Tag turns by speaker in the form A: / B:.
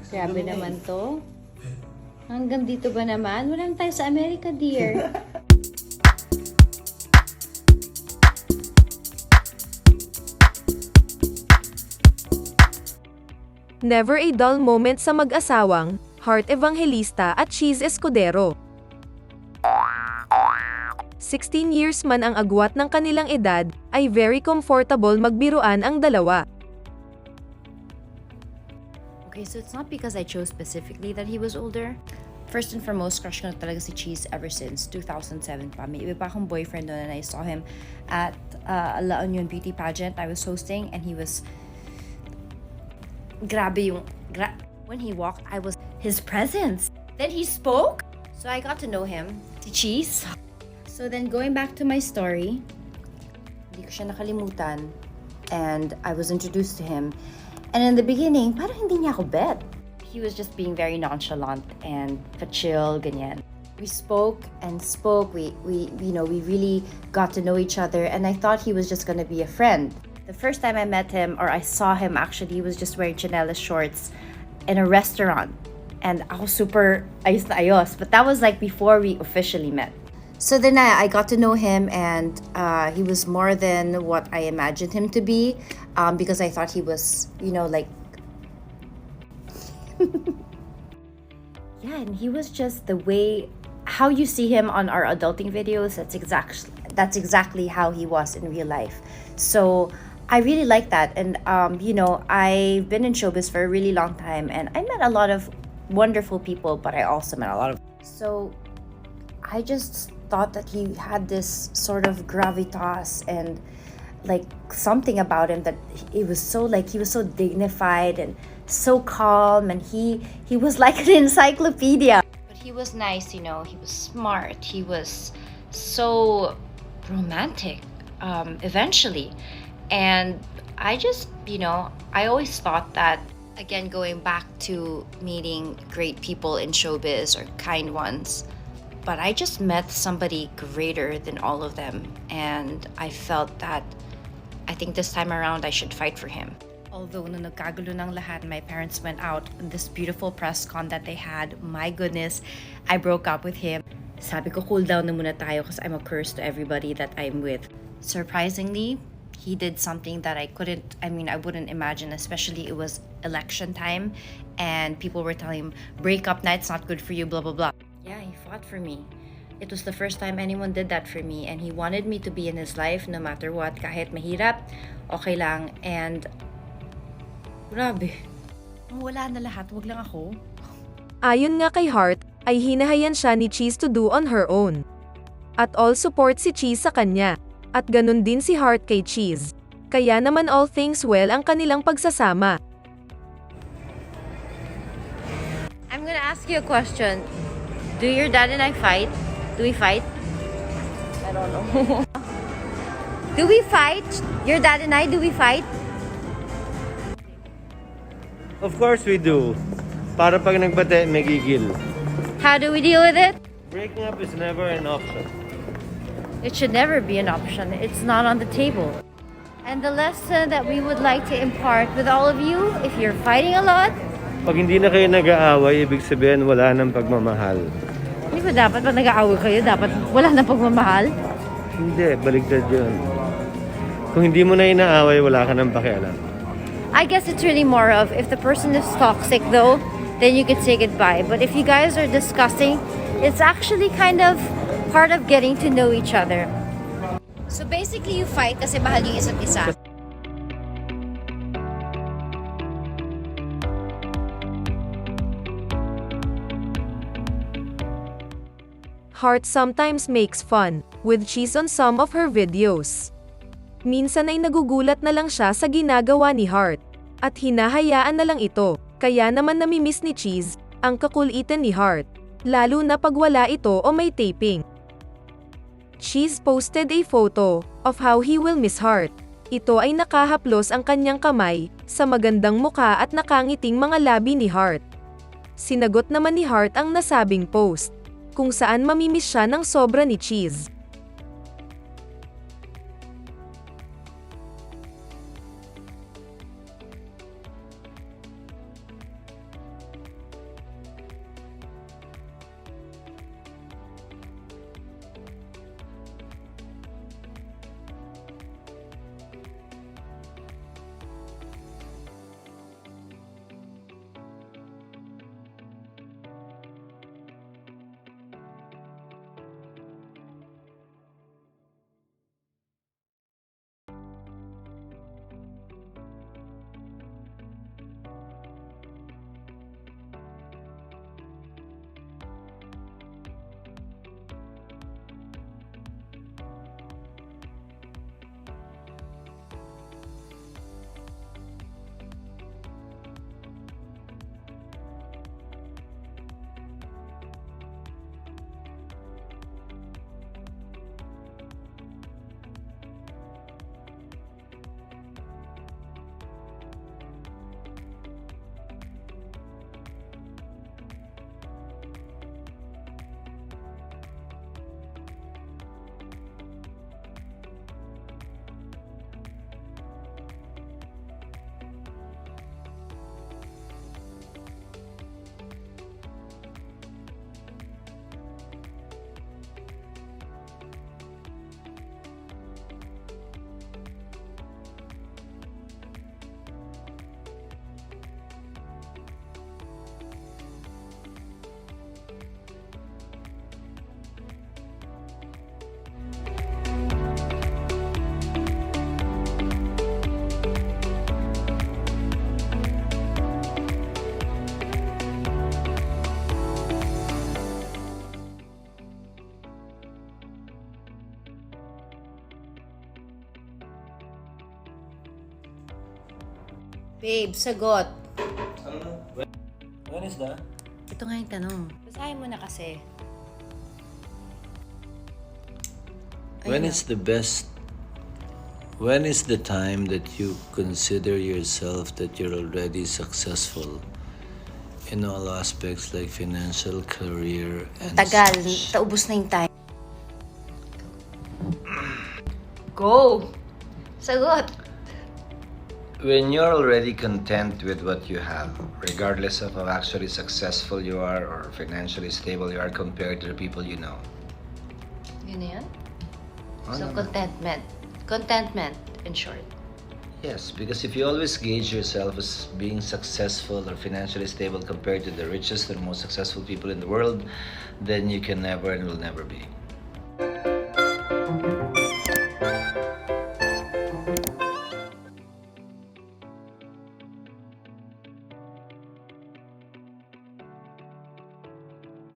A: Grabe naman to. Hanggang dito ba naman? Wala na tayo sa Amerika, dear.
B: Never a dull moment sa mag-asawang Hear Evangelista at Chiz Escudero. 16 years man ang agwat ng kanilang edad, ay very comfortable magbiroan ang dalawa.
A: Okay, so it's not because I chose specifically that he was older. First and foremost, crush ko na talaga si Chiz ever since 2007 pa. May iba pa akong boyfriend doon and I saw him at a La Union beauty pageant I was hosting and he was... Grabe yung... When he walked, I was... His presence. Then he spoke. So I got to know him. Si Chiz. So then going back to my story, hindi ko siya nakalimutan and I was introduced to him. And in the beginning, parang hindi niya ako bet. He was just being very nonchalant and pa-chill, ganyan. We spoke and spoke. We really got to know each other and I thought he was just gonna be a friend. The first time I met him, or I saw him actually, he was just wearing chanelas shorts in a restaurant. And ako super ayos na ayos. But that was like before we officially met. So then I got to know him and he was more than what I imagined him to be because I thought he was, like... Yeah, and he was just the way... How you see him on our adulting videos, that's exactly how he was in real life. So I really like that. And, I've been in showbiz for a really long time and I met a lot of wonderful people, but I also met a lot of... So I just thought that he had this sort of gravitas and like something about him that he was so dignified and so calm, and he was like an encyclopedia. But he was nice, he was smart, he was so romantic eventually. And I just, I always thought that, again, going back to meeting great people in showbiz or kind ones, but I just met somebody greater than all of them. And I felt that I think this time around I should fight for him. Although nung nagkagulo ng lahat, my parents went out on this beautiful press con that they had. My goodness, I broke up with him. Sabi ko, cool down na muna tayo because I'm a curse to everybody that I'm with. Surprisingly, he did something that I wouldn't imagine, especially it was election time and people were telling him, break up na, it's not good for you, blah, blah, blah. Yeah, he fought for me. It was the first time anyone did that for me and he wanted me to be in his life no matter what. Kahit mahirap, okay lang. And grabe. Wala na lahat, wag lang ako.
B: Ayon nga kay Heart, ay hinahayan siya ni Chiz to do on her own. At all support si Chiz sa kanya. At ganun din si Heart kay Chiz. Kaya naman all things well ang kanilang pagsasama.
A: I'm gonna ask you a question. Do your dad and I fight? Do we fight? I don't know. Do we fight? Your dad and I, do we fight?
C: Of course we do. Para pag nagbate, may gigil.
A: How do we deal with it?
C: Breaking up is never an option.
A: It should never be an option. It's not on the table. And the lesson that we would like to impart with all of you, if you're fighting a lot,
C: Pag hindi na kayo nag-aaway, ibig sabihin wala nang pagmamahal.
A: hindi ba dapat pag nag-aaway kayo, dapat wala na pagmamahal?
C: Hindi, baligtad yun. Kung hindi mo na inaaway, wala ka nang pakialam.
A: I guess it's really more of, if the person is toxic though, then you could say goodbye. But if you guys are discussing, it's actually kind of part of getting to know each other. So basically, you fight kasi mahal yung isa't isa.
B: Heart sometimes makes fun with Chiz on some of her videos. Minsan ay nagugulat na lang siya sa ginagawa ni Heart. At hinahayaan na lang ito, kaya naman namimiss ni Chiz ang kakulitan ni Heart. Lalo na pag wala ito o may taping. Chiz posted a photo of how he will miss Heart. Ito ay nakahaplos ang kanyang kamay sa magandang muka at nakangiting mga labi ni Heart. Sinagot naman ni Heart ang nasabing post, kung saan mamimiss siya ng sobra ni Chiz.
A: Babe, sagot.
C: Ano? When is that?
A: Ito nga yung tanong. Basahin mo na kasi.
D: When
A: Ayun.
D: when is the time that you consider yourself that you're already successful in all aspects like financial, career, and
A: Tagal.
D: such?
A: Taubos na yung time. Go! Sagot!
D: When you're already content with what you have, regardless of how actually successful you are or financially stable you are compared to the people you know.
A: Yun na yan?
D: Oh,
A: So,
D: no, no.
A: contentment. Contentment, in short.
D: Yes, because if you always gauge yourself as being successful or financially stable compared to the richest and most successful people in the world, then you can never and will never be.